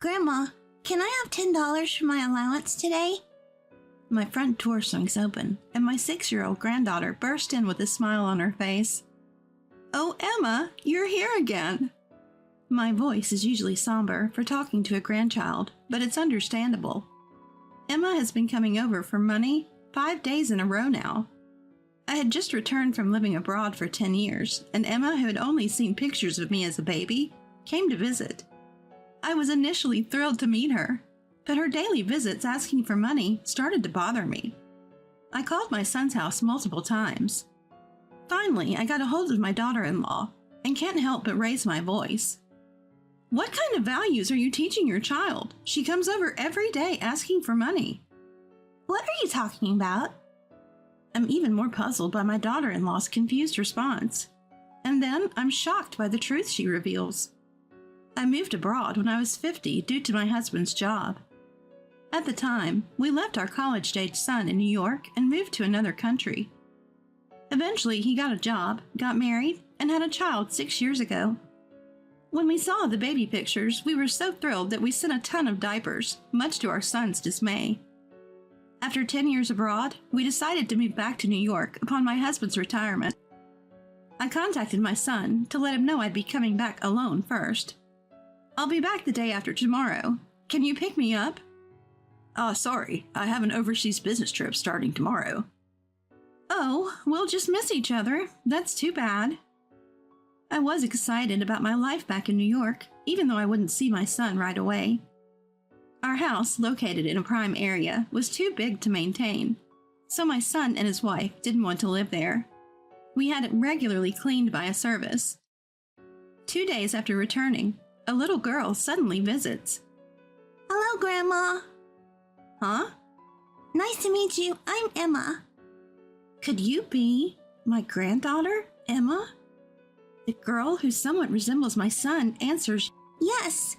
Grandma, can I have $10 for my allowance today? My front door swings open, and my 6-year-old granddaughter burst in with a smile on her face. Oh, Emma, you're here again. My voice is usually somber for talking to a grandchild, but it's understandable. Emma has been coming over for money 5 days in a row now. I had just returned from living abroad for 10 years, and Emma, who had only seen pictures of me as a baby, came to visit. I was initially thrilled to meet her, but her daily visits asking for money started to bother me. I called my son's house multiple times. Finally, I got a hold of my daughter-in-law and can't help but raise my voice. What kind of values are you teaching your child? She comes over every day asking for money. What are you talking about? I'm even more puzzled by my daughter-in-law's confused response. And then I'm shocked by the truth she reveals. I moved abroad when I was 50 due to my husband's job. At the time, we left our college-age son in New York and moved to another country. Eventually, he got a job, got married, and had a child 6 years ago. When we saw the baby pictures, we were so thrilled that we sent a ton of diapers, much to our son's dismay. After 10 years abroad, we decided to move back to New York upon my husband's retirement. I contacted my son to let him know I'd be coming back alone first. I'll be back the day after tomorrow. Can you pick me up? Sorry, I have an overseas business trip starting tomorrow. Oh, we'll just miss each other. That's too bad. I was excited about my life back in New York, even though I wouldn't see my son right away. Our house, located in a prime area, was too big to maintain, so my son and his wife didn't want to live there. We had it regularly cleaned by a service. 2 days after returning, a little girl suddenly visits. Hello, Grandma. Huh? Nice to meet you. I'm Emma. Could you be my granddaughter, Emma? The girl, who somewhat resembles my son, answers yes,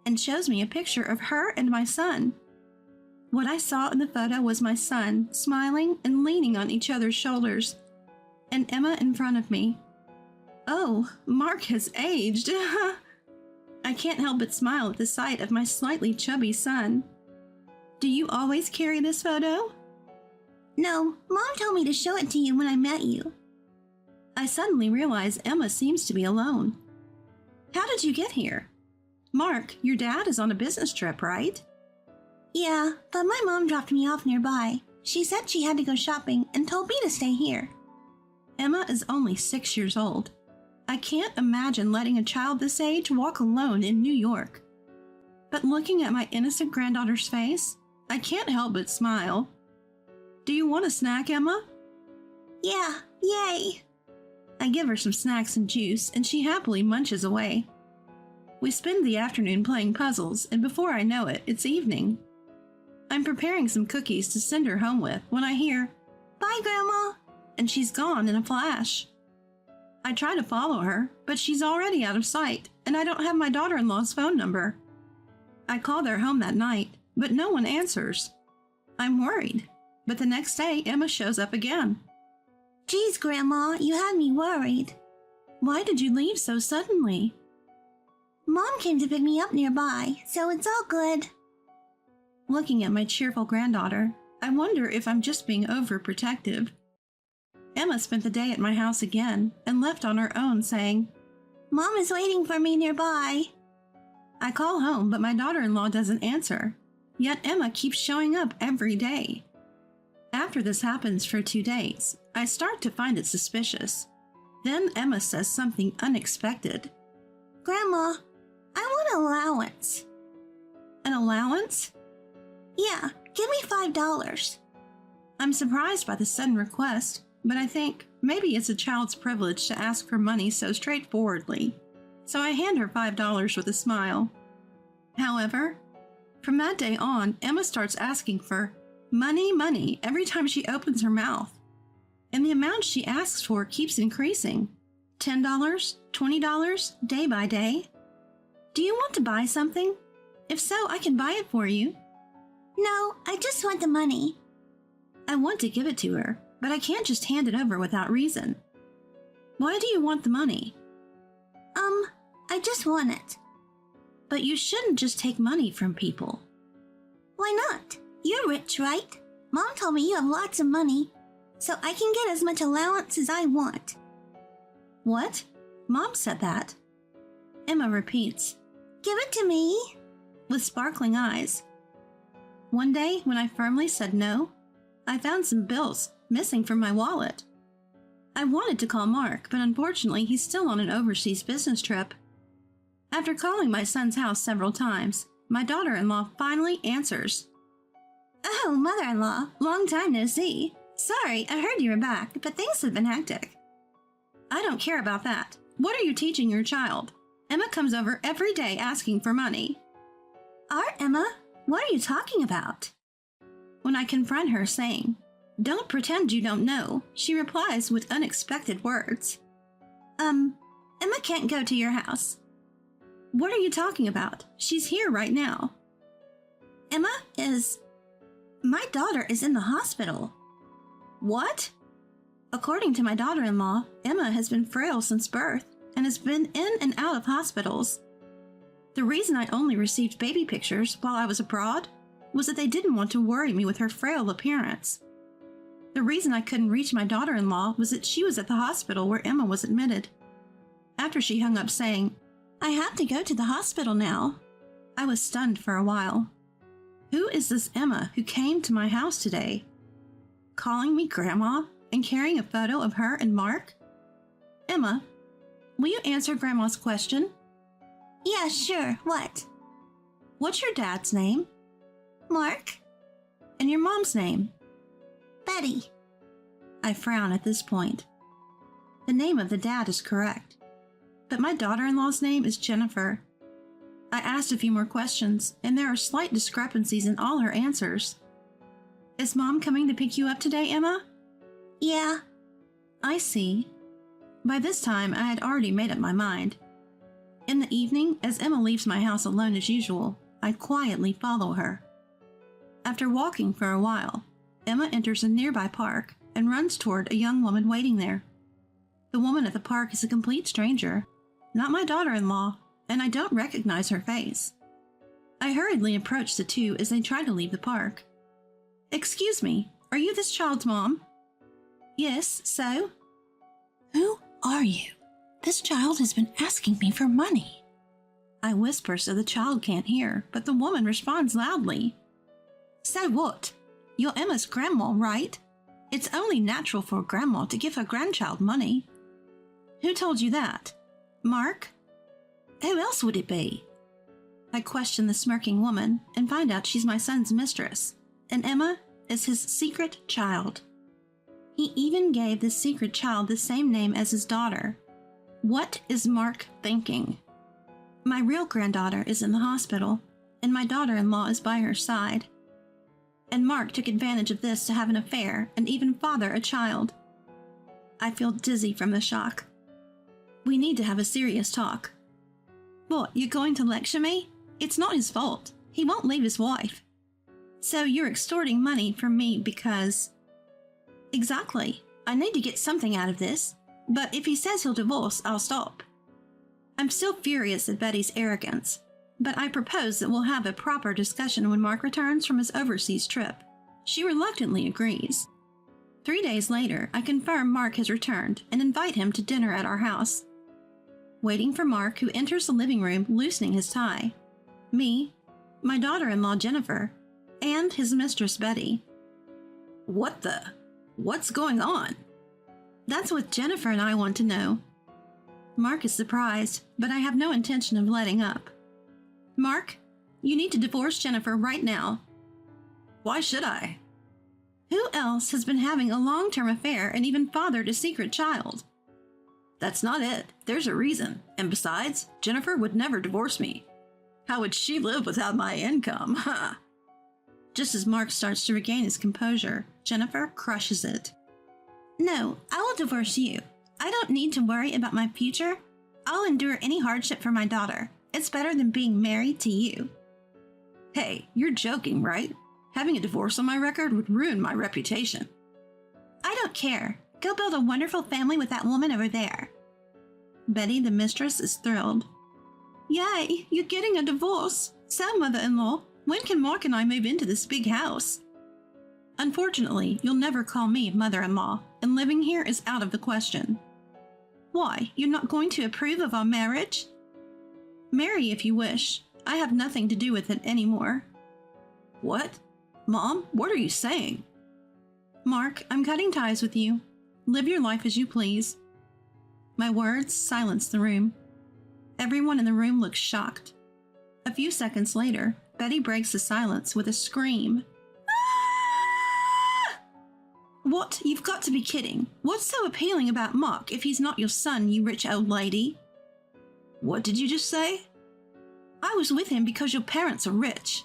and shows me a picture of her and my son. What I saw in the photo was my son smiling and leaning on each other's shoulders, and Emma in front of me. Oh, Mark has aged. I can't help but smile at the sight of my slightly chubby son. Do you always carry this photo? No, Mom told me to show it to you when I met you. I suddenly realize Emma seems to be alone. How did you get here? Mark, your dad is on a business trip, right? Yeah, but my mom dropped me off nearby. She said she had to go shopping and told me to stay here. Emma is only 6 years old. I can't imagine letting a child this age walk alone in New York. But looking at my innocent granddaughter's face, I can't help but smile. Do you want a snack, Emma? Yeah, yay! I give her some snacks and juice, and she happily munches away. We spend the afternoon playing puzzles, and before I know it, it's evening. I'm preparing some cookies to send her home with when I hear, "Bye, Grandma," and she's gone in a flash. I try to follow her, but she's already out of sight, and I don't have my daughter-in-law's phone number. I call their home that night, but no one answers. I'm worried, but the next day Emma shows up again. Geez, Grandma, you had me worried. Why did you leave so suddenly? Mom came to pick me up nearby, so it's all good. Looking at my cheerful granddaughter, I wonder if I'm just being overprotective. Emma spent the day at my house again and left on her own, saying, "Mom is waiting for me nearby." I call home, but my daughter-in-law doesn't answer. Yet Emma keeps showing up every day. After this happens for 2 days, I start to find it suspicious. Then Emma says something unexpected. "Grandma, I want an allowance." An allowance? Yeah, give me $5. I'm surprised by the sudden request, but I think maybe it's a child's privilege to ask for money so straightforwardly. So I hand her $5 with a smile. However, from that day on, Emma starts asking for money every time she opens her mouth. And the amount she asks for keeps increasing. $10, $20, day by day. Do you want to buy something? If so, I can buy it for you. No, I just want the money. I want to give it to her, but I can't just hand it over without reason. Why do you want the money? I just want it. But you shouldn't just take money from people. Why not? You're rich, right? Mom told me you have lots of money, so I can get as much allowance as I want. What? Mom said that. Emma repeats, "Give it to me," with sparkling eyes. One day, when I firmly said no, I found some bills missing from my wallet. I wanted to call Mark, but unfortunately he's still on an overseas business trip. After calling my son's house several times, my daughter-in-law finally answers. "Oh, mother-in-law, long time no see. Sorry, I heard you were back, but things have been hectic." I don't care about that. What are you teaching your child? Emma comes over every day asking for money. Emma, what are you talking about? When I confront her saying, "Don't pretend you don't know," she replies with unexpected words. Emma can't go to your house." What are you talking about? She's here right now. My daughter is in the hospital. What? According to my daughter-in-law, Emma has been frail since birth and has been in and out of hospitals. The reason I only received baby pictures while I was abroad was that they didn't want to worry me with her frail appearance. The reason I couldn't reach my daughter-in-law was that she was at the hospital where Emma was admitted. After she hung up saying, "I have to go to the hospital now," I was stunned for a while. Who is this Emma who came to my house today? Calling me Grandma and carrying a photo of her and Mark? Emma, will you answer Grandma's question? Yeah, sure. What? What's your dad's name? Mark. And your mom's name? Betty. I frown at this point. The name of the dad is correct, but my daughter-in-law's name is Jennifer. I asked a few more questions, and there are slight discrepancies in all her answers. Is Mom coming to pick you up today, Emma? Yeah. I see. By this time, I had already made up my mind. In the evening, as Emma leaves my house alone as usual, I quietly follow her. After walking for a while, Emma enters a nearby park and runs toward a young woman waiting there. The woman at the park is a complete stranger, not my daughter-in-law, and I don't recognize her face. I hurriedly approach the two as they try to leave the park. "Excuse me, are you this child's mom?" "Yes, so?" "Who are you? This child has been asking me for money." I whisper so the child can't hear, but the woman responds loudly. "So what? You're Emma's grandma, right? It's only natural for a grandma to give her grandchild money." "Who told you that? Mark?" "Who else would it be?" I question the smirking woman and find out she's my son's mistress, and Emma is his secret child. He even gave this secret child the same name as his daughter. What is Mark thinking? My real granddaughter is in the hospital, and my daughter-in-law is by her side. And Mark took advantage of this to have an affair and even father a child. I feel dizzy from the shock. We need to have a serious talk. What, you're going to lecture me? It's not his fault. He won't leave his wife. So you're extorting money from me because... Exactly. I need to get something out of this, but if he says he'll divorce, I'll stop. I'm still furious at Betty's arrogance, but I propose that we'll have a proper discussion when Mark returns from his overseas trip. She reluctantly agrees. 3 days later, I confirm Mark has returned and invite him to dinner at our house. Waiting for Mark, who enters the living room loosening his tie. Me, my daughter-in-law Jennifer, and his mistress Betty. What's going on? That's what Jennifer and I want to know. Mark is surprised, but I have no intention of letting up. Mark, you need to divorce Jennifer right now. Why should I? Who else has been having a long-term affair and even fathered a secret child? That's not it. There's a reason. And besides, Jennifer would never divorce me. How would she live without my income? Ha! Just as Mark starts to regain his composure, Jennifer crushes it. No, I will divorce you. I don't need to worry about my future. I'll endure any hardship for my daughter. It's better than being married to you. Hey, you're joking, right? Having a divorce on my record would ruin my reputation. I don't care. Go build a wonderful family with that woman over there. Betty, the mistress, is thrilled. Yay, you're getting a divorce. So, mother-in-law, when can Mark and I move into this big house? Unfortunately, you'll never call me mother-in-law, and living here is out of the question. Why, you're not going to approve of our marriage? Marry if you wish. I have nothing to do with it anymore. What? Mom, what are you saying? Mark, I'm cutting ties with you. Live your life as you please. My words silenced the room. Everyone in the room looks shocked. A few seconds later, Betty breaks the silence with a scream. Ah! What? You've got to be kidding. What's so appealing about Mark if he's not your son, you rich old lady? What did you just say? I was with him because your parents are rich.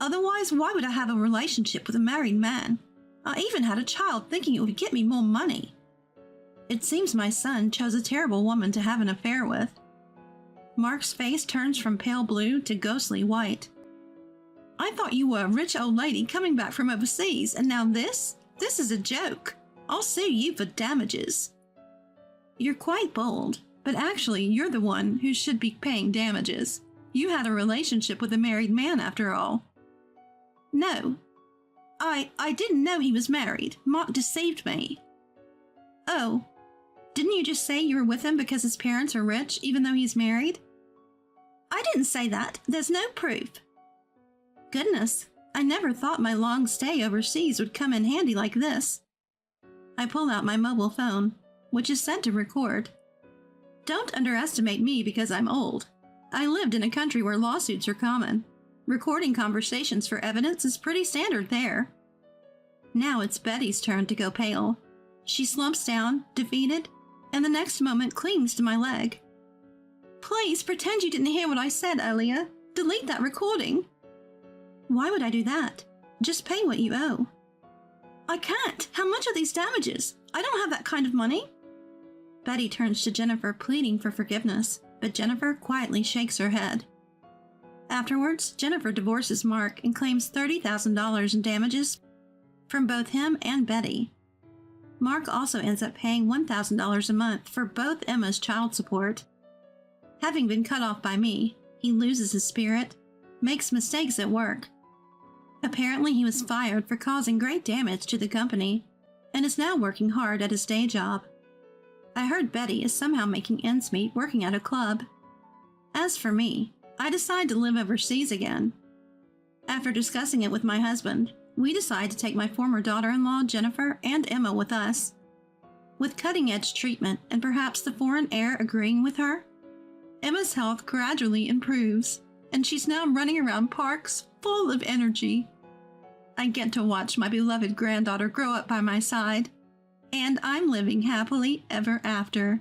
Otherwise, why would I have a relationship with a married man? I even had a child thinking it would get me more money. It seems my son chose a terrible woman to have an affair with. Mark's face turns from pale blue to ghostly white. I thought you were a rich old lady coming back from overseas, and now this? This is a joke. I'll sue you for damages. You're quite bold, but actually you're the one who should be paying damages. You had a relationship with a married man after all. No. I didn't know he was married. Mark deceived me. Oh. Didn't you just say you were with him because his parents are rich, even though he's married? I didn't say that. There's no proof. Goodness, I never thought my long stay overseas would come in handy like this. I pull out my mobile phone, which is set to record. Don't underestimate me because I'm old. I lived in a country where lawsuits are common. Recording conversations for evidence is pretty standard there. Now it's Betty's turn to go pale. She slumps down, defeated, and the next moment clings to my leg. Please pretend you didn't hear what I said, Aaliyah. Delete that recording. Why would I do that? Just pay what you owe. I can't. How much are these damages? I don't have that kind of money. Betty turns to Jennifer, pleading for forgiveness, but Jennifer quietly shakes her head. Afterwards, Jennifer divorces Mark and claims $30,000 in damages from both him and Betty. Mark also ends up paying $1,000 a month for both Emma's child support. Having been cut off by me, he loses his spirit, makes mistakes at work. Apparently he was fired for causing great damage to the company, and is now working hard at his day job. I heard Betty is somehow making ends meet working at a club. As for me, I decide to live overseas again. After discussing it with my husband, we decide to take my former daughter-in-law Jennifer and Emma with us. With cutting-edge treatment and perhaps the foreign air agreeing with her, Emma's health gradually improves, and she's now running around parks full of energy. I get to watch my beloved granddaughter grow up by my side, and I'm living happily ever after.